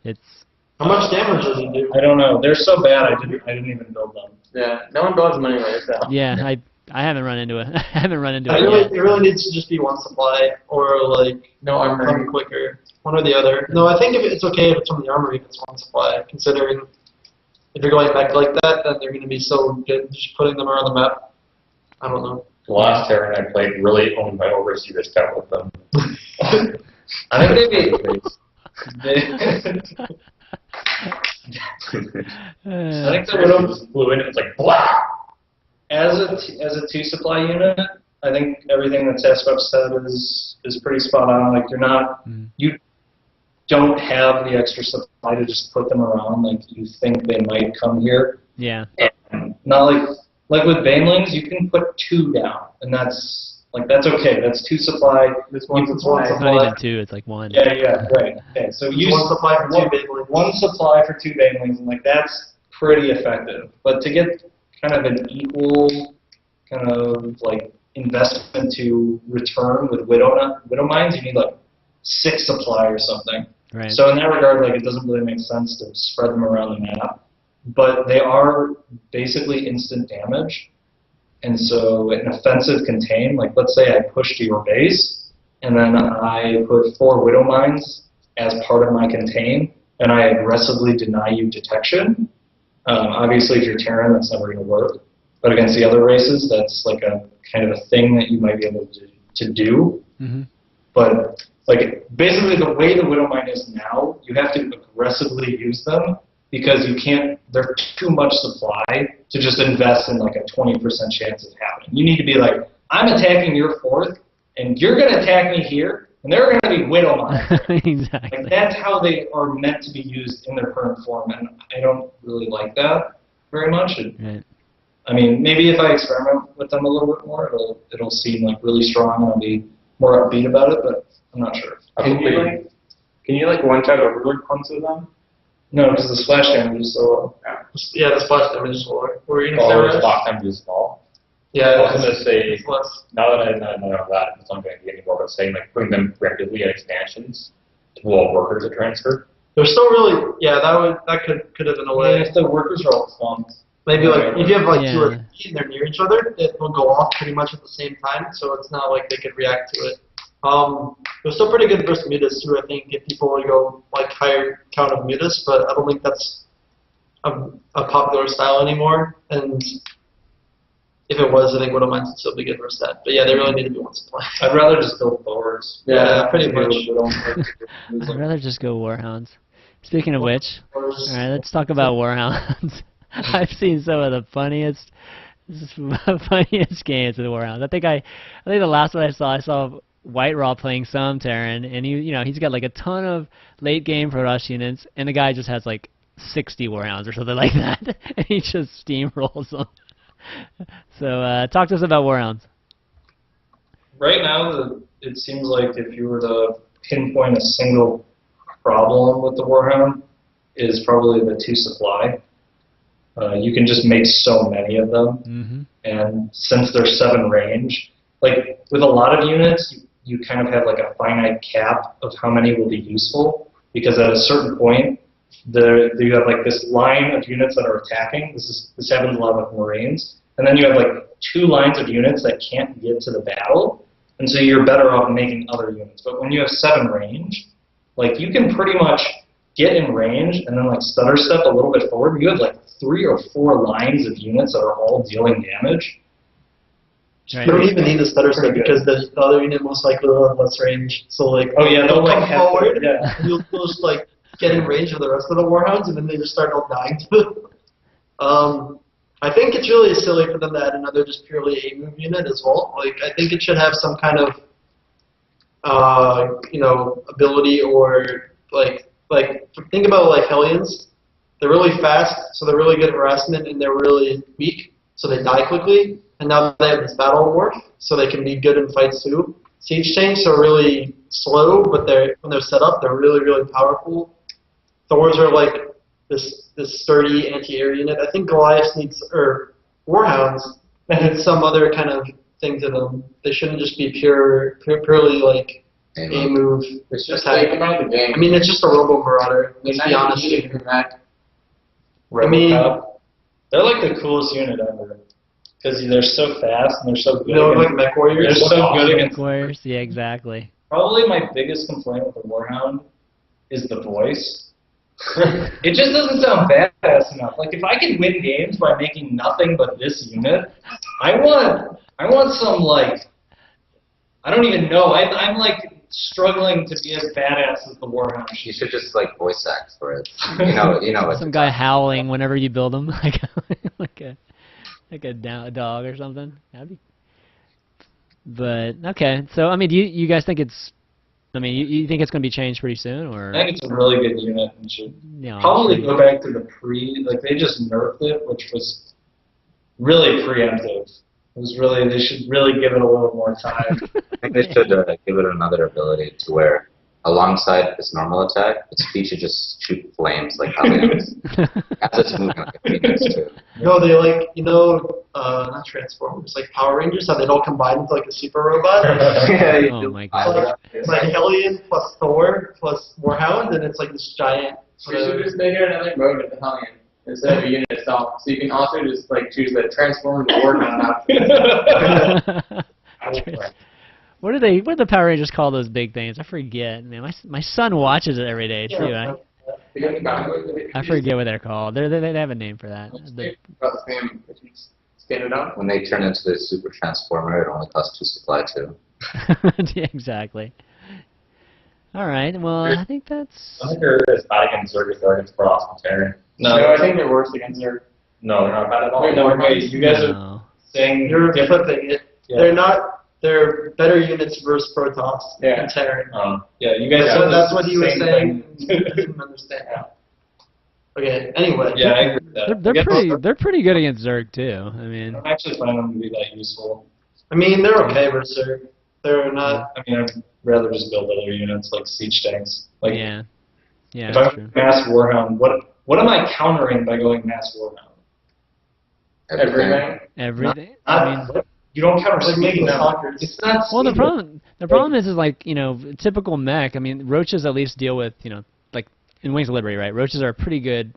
It's. How much damage does he do? I don't know. They're so bad. I didn't even build them. Yeah, no one builds them anyway. So. Yeah, I haven't run into it. I haven't run into it yet. It really needs to just be one supply or like no armor come quicker. One or the other. No, I think if it's okay if it's from the armory if it's one supply, considering if you're going back like that, then they're going to be so good just putting them around the map. I don't know. The last Terran I played really owned my overseers dealt with them. I think I think the Widow just flew in and it's like, blah! as a 2 supply unit, I think everything that Sasquatch said is pretty spot on. Like you don't have the extra supply to just put them around like you think they might come here. Yeah. And not like with Banelings, you can put 2 down, and that's okay. That's 2 supply. This one's one It's supply. not even 2. It's like 1. Yeah, right. Okay, so use one supply for 2 Banelings. 1 supply for 2 Banelings, and like that's pretty effective. But to get kind of an equal kind of like investment to return with Widow Mines, you need like 6 supply or something. Right. So in that regard, like it doesn't really make sense to spread them around the map. But they are basically instant damage. And so an offensive contain, like let's say I push to your base, and then I put 4 Widow Mines as part of my contain, and I aggressively deny you detection. Obviously, if you're Terran, that's never going to work. But against the other races, that's like a kind of a thing that you might be able to do. Mm-hmm. But like basically the way the Widow Mine is now, you have to aggressively use them because you can't, they're too much supply to just invest in like a 20% chance of happening. You need to be like, I'm attacking your 4th, and you're going to attack me here, and they're going to be Widow Mines. Exactly. Like that's how they are meant to be used in their current form, and I don't really like that very much. Right. I mean, maybe if I experiment with them a little bit more, it'll seem like really strong, and I'll be more upbeat about it, but I'm not sure. Can you one-shot Overlord punts with them? No, because the splash damage is so low. Yeah, the splash damage is lower. Were you Oh, going to the say block time is small. Yeah, I was going to say, it's less. now that I know that, it's not going to be anymore, but saying like putting them rapidly in expansions to allow workers to transfer. They're still really, yeah, that could have been a way. If the workers are all clumped. Maybe like if you have like 2 or Yeah. 3 and they're near each other, it will go off pretty much at the same time, so it's not like they could react to it. They're still pretty good versus mutas too. I think if people would go like higher count of mutas, but I don't think that's a popular style anymore. And if it was, I think Widow Mines would still be good versus that. But yeah, they really need to be one supply. I'd rather just build forwards. Yeah, pretty much. I'd rather just go Warhounds. Speaking of which, all right, let's talk about Warhounds. I've seen some of the funniest games with Warhounds. I think the last one I saw White Raw playing some Terran, and he's got like a ton of late game for rush units, and the guy just has like 60 Warhounds or something like that, and he just steamrolls them. So talk to us about Warhounds. Right now, it seems like if you were to pinpoint a single problem with the Warhound, is probably the 2 supply. You can just make so many of them, and since they're 7 range, like with a lot of units, you kind of have like a finite cap of how many will be useful, because at a certain point, you have like this line of units that are attacking. This happens a lot with Marines, and then you have like 2 lines of units that can't get to the battle, and so you're better off making other units. But when you have 7 range, like you can pretty much get in range and then like stutter step a little bit forward. You have like 3 or 4 lines of units that are all dealing damage. Right. You don't even need the stutter step because the other unit most likely will have less range. So like, Oh yeah, they'll like come have forward, yeah. and you'll just like get in range of the rest of the Warhounds, and then they just start all dying to it. I think it's really silly for them to add another just purely A move unit as well. Like I think it should have some kind of ability, or like think about like Hellions. They're really fast, so they're really good at harassment, and they're really weak, so they die quickly. And now they have this battle morph, so they can be good in fights too. Siege tanks are really slow, but when they're set up, they're really, really powerful. Thors are like this sturdy anti-air unit. I think Goliaths needs, or Warhounds need some other kind of thing to them. They shouldn't just be purely like a move. It's just attack. like about the game. I mean, it's just a Robo Marauder. Let's be honest. I mean, they're like the coolest unit ever. Because they're so fast and they're so good. Like Mech Warriors? They're so good against Warriors. Yeah, exactly. Probably my biggest complaint with the Warhound is the voice. It just doesn't sound badass enough. Like, if I could win games by making nothing but this unit, I want some, like, I don't even know. I'm like struggling to be as badass as the Warhound. You should just like voice act for it. You know. Some guy howling whenever you build him, like a dog or something. That'd be. But okay, so I mean, do you guys think it's? I mean, you think it's going to be changed pretty soon, or? I think it's a really good unit and should probably go back to the like they just nerfed it, which was really preemptive. It was really, they should really give it a little more time. I think they should give it another ability to where, alongside its normal attack, its feet should just shoot flames like aliens. As it's moving like a phoenix too. No, they like, not Transformers, like Power Rangers, how they all combine into like a super robot. Yeah, oh my god. It's like Hellion plus Thor plus Warhound, and it's like this giant. You should just make it another mode of the Hellion instead of a unit itself. So you can also just like choose the Transform the Warhound option. What do the Power Rangers call those big things? I forget. Man, my son watches it every day too. I forget what they're called. They have a name for that. About the same if you stand it up. When they turn into the Super Transformer, it only costs 2 supply too. Yeah, exactly. All right. Well, I think that's. I think they're as bad against Zerg as they are against Frost and Terran. No, I think they're worse against Zerg. No, they're not bad at all. Wait, You guys are saying You're flipping it. Yeah. They're not. They're better units versus Protoss and Terran. Yeah, you guys. So said that's the what he was same saying. thing. I didn't understand. Okay. Anyway. Yeah, I agree with that. They're pretty good against Zerg too. I mean. I actually find them to be that useful. I mean, they're okay versus Zerg. They're not. I mean, I'd rather just build other units like siege tanks. Like, Yeah, if that's I'm true. mass Warhound, what am I countering by going mass Warhound? Everything. Everything. I mean. You don't counter Like making speed. stalkers. It's not. Well, the speed. problem is like typical mech. I mean, roaches at least deal with like in Wings of Liberty, right? Roaches are pretty good,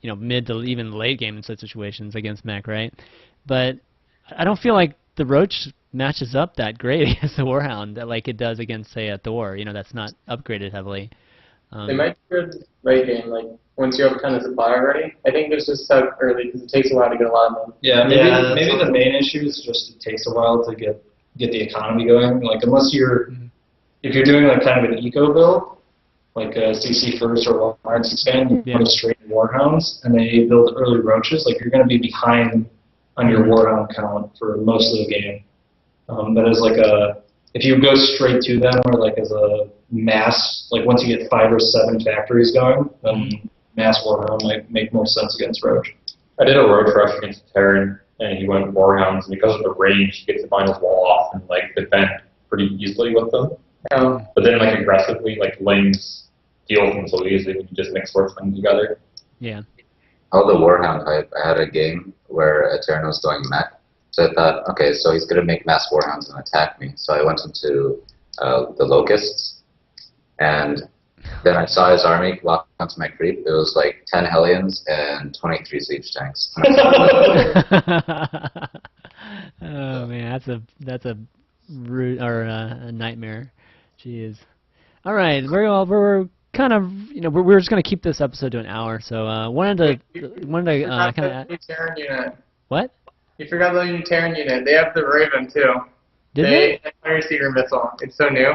mid to even late game in such situations against mech, right? But I don't feel like the roach matches up that great against the Warhound that like it does against say a Thor. That's not upgraded heavily. They might be good late game, like once you have a ton of supply already. I think it's just stuck early because it takes a while to get a lot of them. Yeah, maybe the main issue is just it takes a while to get the economy going. Like unless if you're doing like kind of an eco build, like a CC first or Alliance expand, you put straight Warhounds and they build early roaches. Like you're going to be behind on your Warhound count for most of the game. But as like if you go straight to them or like as a mass, like once you get 5 or 7 factories going, then mass Warhound might make more sense against Roach. I did a Roach rush against Terran, and he went Warhounds, and because of the range, he gets to find his wall off and like defend pretty easily with them. But then like aggressively, like lanes deal with them so easily when you just mix work them together. Yeah. Oh, the Warhound hype. I had a game where a Terran was going mech. So I thought, okay, so he's going to make mass Warhounds and attack me. So I went into the Locusts, and then I saw his army walk onto my creep. It was like 10 Hellions and 23 siege tanks. Oh man, that's a root or a nightmare. Jeez. All right, very well. We're kind of we're just gonna keep this episode to an hour. So wanted to kind of Terran unit. What? You forgot the new Terran unit. They have the Raven too. Did they? Fire Seeker missile. It's so new.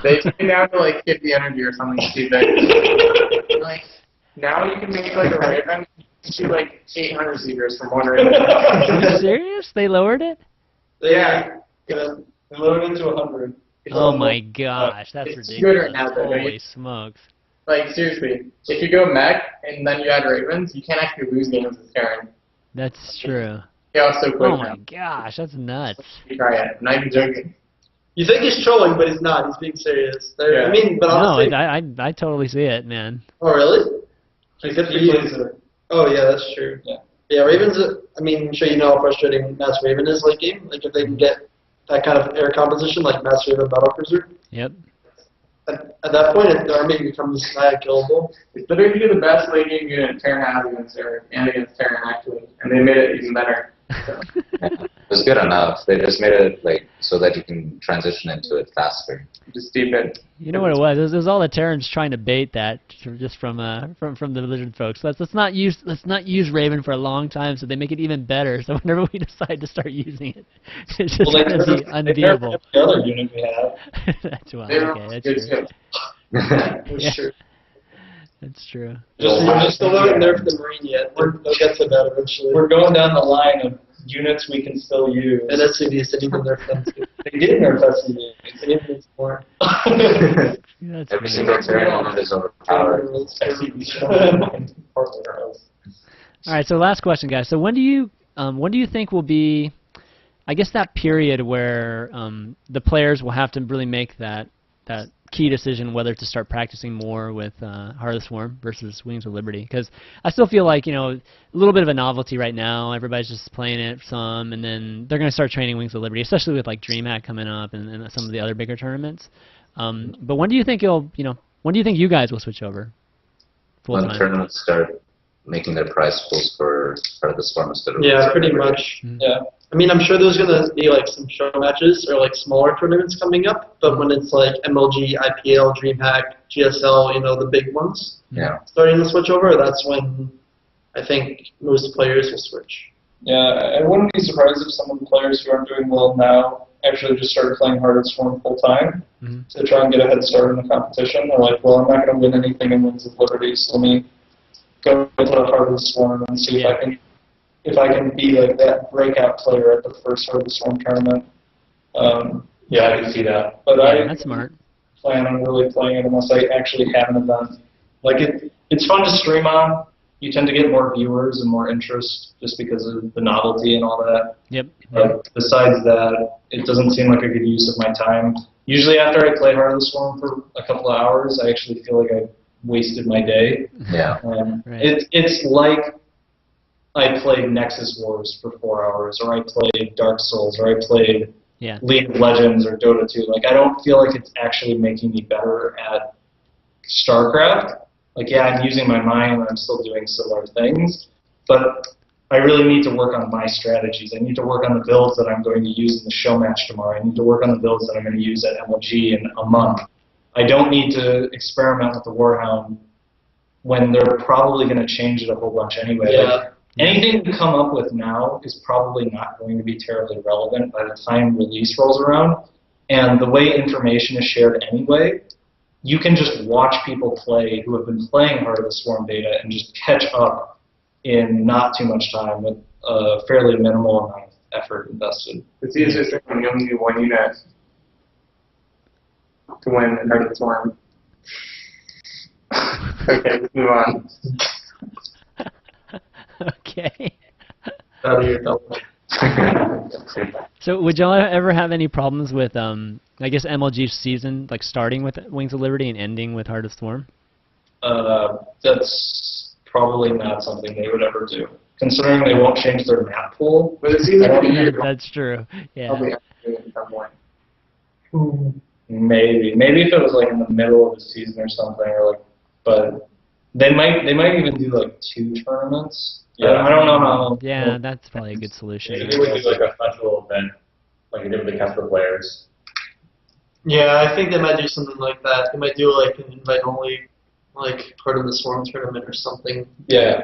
They took it down to like 50 energy or something stupid. Like now you can make like a Raven shoot like 800 Seekers from one Raven. Are you serious? They lowered it? Yeah. They lowered it to 100. Oh my gosh, that's it's ridiculous. good right now, though, Holy right? smokes. Like seriously, if you go mech and then you add Ravens, you can't actually lose games with Terran. That's true. Yeah, so quick Oh now. my gosh, that's nuts. You try it. I'm not even joking. You think he's trolling, but he's not. He's being serious. Yeah. I mean, but No, honestly. I totally see it, man. Oh, really? Good for you. Oh yeah, that's true. Yeah. Yeah, Ravens. I mean, I'm sure you know how frustrating Mass Raven is late game. Like if they can get that kind of air composition, like Mass Raven Battlecruiser. Yep. At that point, the army becomes mad killable. It's literally the best late game unit Terran has against Eric and against Terran actually, and they made it even better. So. Yeah. It was good enough. They just made it like so that you can transition into it faster. Just deep it. You know what it was? It was all the Terrans trying to bait that just from the Lizard folks. Let's not use Raven for a long time, so they make it even better. So whenever we decide to start using it, it's just going to be unbeatable. The other unit we have. That's why. Okay, that's true. That's true. That's true. Just still haven't nerfed the Marine yet. We'll get to that eventually. We're going down the line of units we can still use. And SCVs didn't even nerf them too. They did nerf SCVs. They didn't need more. That's Every funny. single Terran unit is overpowered. All right, so last question, guys. So when do you think will be, I guess, that period where the players will have to really make that key decision whether to start practicing more with Heart of the Swarm versus Wings of Liberty? Because I still feel like, you know, a little bit of a novelty right now. Everybody's just playing it some, and then they're going to start training Wings of Liberty, especially with like DreamHack coming up and some of the other bigger tournaments. But when do you think when do you think you guys will switch over full When time? tournaments start making their prize pools for Heart of the Storm instead of Yeah, pretty much. Yeah. I mean, I'm sure there's going to be like some show matches or like smaller tournaments coming up, but when it's like MLG, IPL, DreamHack, GSL, you know, the big ones, Yeah. starting to switch over, that's when I think most players will switch. Yeah, I wouldn't be surprised if some of the players who aren't doing well now actually just started playing Heart of the Swarm full time to try and get a head start in the competition. They're like, well, I'm not going to win anything in Wings of Liberty, so let me go to Heart of the Swarm and see if I can be like that breakout player at the first Heart of the Swarm tournament. Yeah, I can see that. But Yeah, I that's smart. plan on really playing it unless I actually have an event. Like it's fun to stream on. You tend to get more viewers and more interest just because of the novelty and all that. Yep. But besides that, it doesn't seem like a good use of my time. Usually after I play Heart of the Swarm for a couple of hours, I actually feel like I wasted my day. Yeah. Right. It's like I played Nexus Wars for 4 hours, or I played Dark Souls, or I played League of Legends or Dota 2. Like, I don't feel like it's actually making me better at Starcraft. Like, yeah, I'm using my mind and I'm still doing similar things, but I really need to work on my strategies. I need to work on the builds that I'm going to use in the show match tomorrow. I need to work on the builds that I'm going to use at MLG in a month. I don't need to experiment with the Warhound when they're probably going to change it a whole bunch anyway. Yeah. Like, anything to come up with now is probably not going to be terribly relevant by the time release rolls around. And the way information is shared anyway, you can just watch people play who have been playing Heart of the Swarm beta and just catch up in not too much time with a fairly minimal amount of effort invested. It's easier to when you only need one unit to win Heart of the Swarm. Okay, let's move on. Okay. Out of your double. So would y'all ever have any problems with, I guess, MLG's season, like starting with Wings of Liberty and ending with Heart of Storm? That's probably not something they would ever do, considering they won't change their map pool. But it's easy for you. That's true. Yeah. Probably have to do it at some point. Maybe if it was like in the middle of the season or something, or like, but they might even do like 2 tournaments. Yeah. I don't know how. Yeah, that's probably a good solution. Maybe we do like a special event, like we did with the Kessler players. Yeah, I think they might do something like that. They might do like an invite-only, like Part of the Swarm tournament or something. Yeah.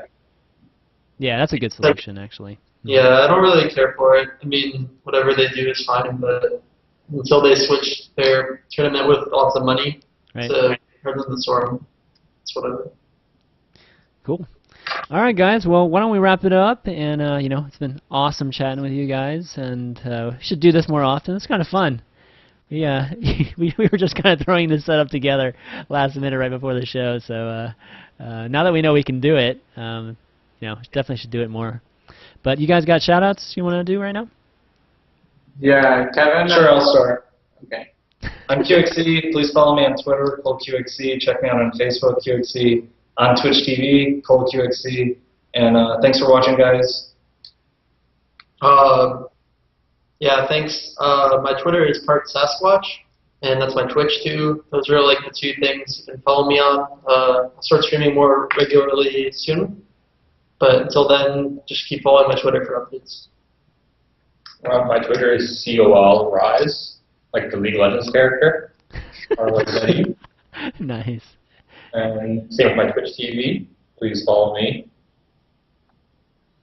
Yeah, that's a good solution, actually. Yeah, I don't really care for it. I mean, whatever they do is fine, but until they switch their tournament with lots of money to Part of the Swarm, it's whatever. Cool. All right, guys. Well, why don't we wrap it up? And it's been awesome chatting with you guys, and we should do this more often. It's kind of fun. We were just kind of throwing this setup together last minute right before the show. So now that we know we can do it, definitely should do it more. But you guys got shout-outs you want to do right now? Yeah, Kevin? Sure, I'll start. Okay. I'm QXC. Please follow me on Twitter, coL.QXC. Check me out on Facebook, QXC. on Twitch TV, coL.QXC. And thanks for watching, guys. Yeah, thanks. My Twitter is part.Sasquatch, and that's my Twitch too. Those are like the two things you can follow me on. I'll start streaming more regularly soon, but until then, just keep following my Twitter for updates. My Twitter is coL.Ryze, like the League of Legends character. Nice. And same with my Twitch TV. Please follow me.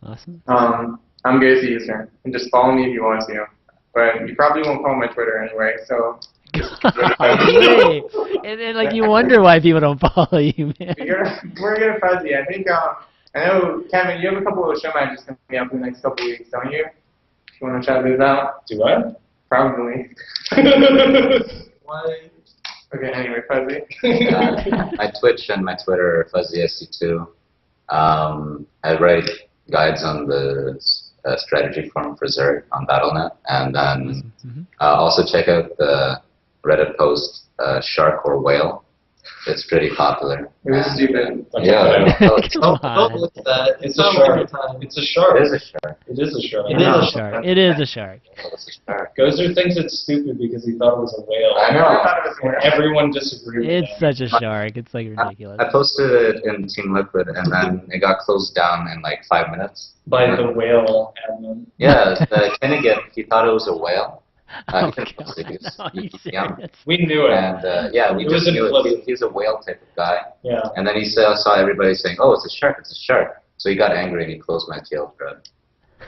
Awesome. I'm coL.User, and just follow me if you want to. But you probably won't follow my Twitter anyway, so. Hey. And then, like, you wonder why people don't follow you, man. We're gonna Fuzzy. I think, I know, Kevin, you have a couple of show matches coming up in the next couple of weeks, don't you? You want to try those out? Do I? Probably. Why? Okay, anyway, Fuzzy. My Twitch and my Twitter are FuzzySC2. I write guides on the strategy forum for Zerg on Battle.net, and then also check out the Reddit post Shark or Whale. It's pretty popular. It was stupid. Yeah. Don't look at that. It's a shark. It's a shark. It is a shark. It is a shark. It is a Shark. It is a shark. It's a shark. Gozer thinks it's stupid because he thought it was a whale. I know. I thought it was weird. Everyone disagreed with It's that. such a shark. It's like ridiculous. I posted it in Team Liquid, and then it got closed down in like 5 minutes. By the whale admin. Yeah, the Kennegan, he thought it was a whale. Oh, He God. was- No, you yeah. serious? We knew it. And yeah, we It just was knew implicit. he's a whale type of guy. Yeah. And then he saw everybody saying, "Oh, it's a shark! It's a shark!" So he got angry and he closed my TL thread.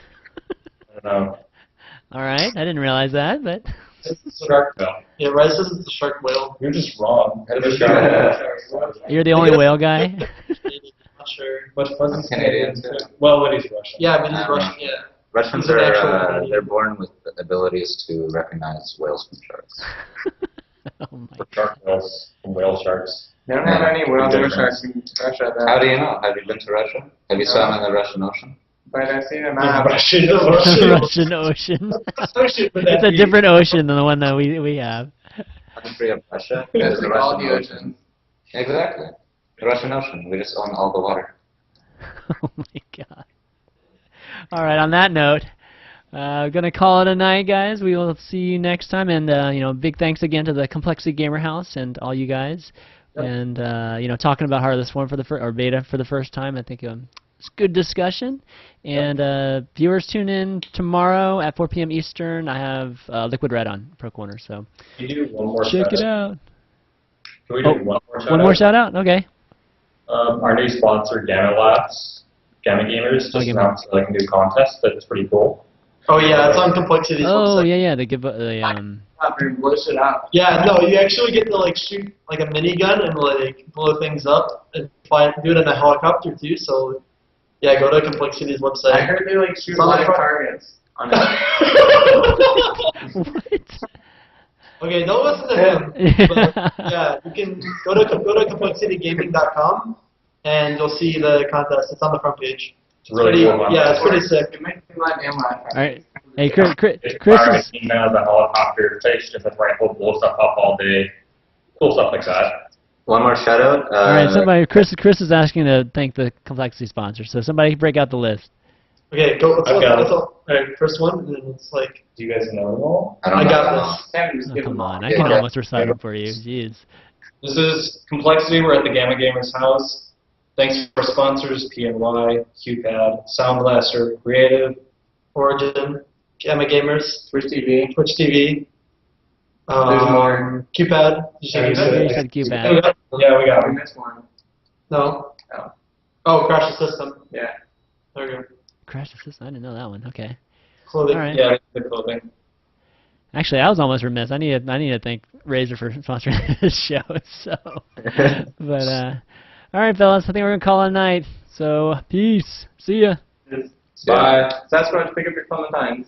I don't know. All right. I didn't realize that, but It's a shark, though. Yeah, Ryze says it's a shark whale. You're just wrong. It's a shark. you're the only whale guy. Not sure. But Fuzzy's I'm Canadian, too. Well, but he's Russian. Yeah, but he's Russian. Yeah. Russians He's an actual are Canadian. they're born with the abilities to recognize whales from sharks. Oh my. Shark whales and whale sharks. They don't have any whales or Different. sharks in Russia, though. How do you know? Have you been to Russia? Have you swum in the Russian Ocean? But I've seen a The map. Russian. The Russian Ocean. Ocean, but It's a different ocean than the one that we have. Country of Russia It's is the all Russian the Ocean. oceans. Exactly. The Russian Ocean. We just own all the water. Oh my God. All right. On that note, gonna call it a night, guys. We will see you next time, and big thanks again to the compLexity Gamer House and all you guys. Yep. And talking about Heart of the Swarm or beta for the first time, I think it's good discussion. And viewers tune in tomorrow at 4 p.m. Eastern. I have Liquid Red on Pro Corner, so Can you do one more check it shout out. Can we do one more shout One more shout out? Okay. Our new sponsor, Gamma Labs, Gamma Gamers, just announced like a new contest that's pretty cool. Oh yeah, it's on compLexity's Oh website. yeah. They give Blow shit up. Yeah, no, you actually get to like shoot like a minigun and like blow things up and do it in a helicopter too. So yeah, go to compLexity's website. I heard they like shoot It's on the live front. targets on it. What? Okay, don't listen to him. But, yeah, you can go to complexitygaming.com and you'll see the contest. It's on the front page. It's really cool. Yeah, it's pretty sick. It makes me laugh and laugh. All right. Hey, Chris It's is. firing a team out of a helicopter, takes just a rifle, blow stuff up all day. Cool stuff like that. One more shout out. All right, Chris is asking to thank the compLexity sponsor. So somebody break out the list. Okay, go. I've got it. All right, first one, and then it's like. Do you guys know them all? I don't I know. got this. Kevin, just Oh, give come them all. on, I Yeah, can yeah. almost recite them for you. Jeez. This is compLexity. We're at the Gamma Gamers house. Thanks to our sponsors, PNY, QPad, Sound Blaster, Creative, Origin, Gamma Gamers, Twitch TV. Twitch TV. There's more. QPad. Did you say Yeah, QPad? You said QBad. Yeah, we got We them. missed one. No. No. Oh, Crash the System. Yeah. There we go. Crash Assist. I didn't know that one. Okay. Clothing. All right. Yeah, the clothing. Actually, I was almost remiss. I need to thank Razer for sponsoring this show. So, but all right, fellas. I think we're gonna call it a night. So, peace. See ya. Bye. Sasquatch, pick up your Clementines.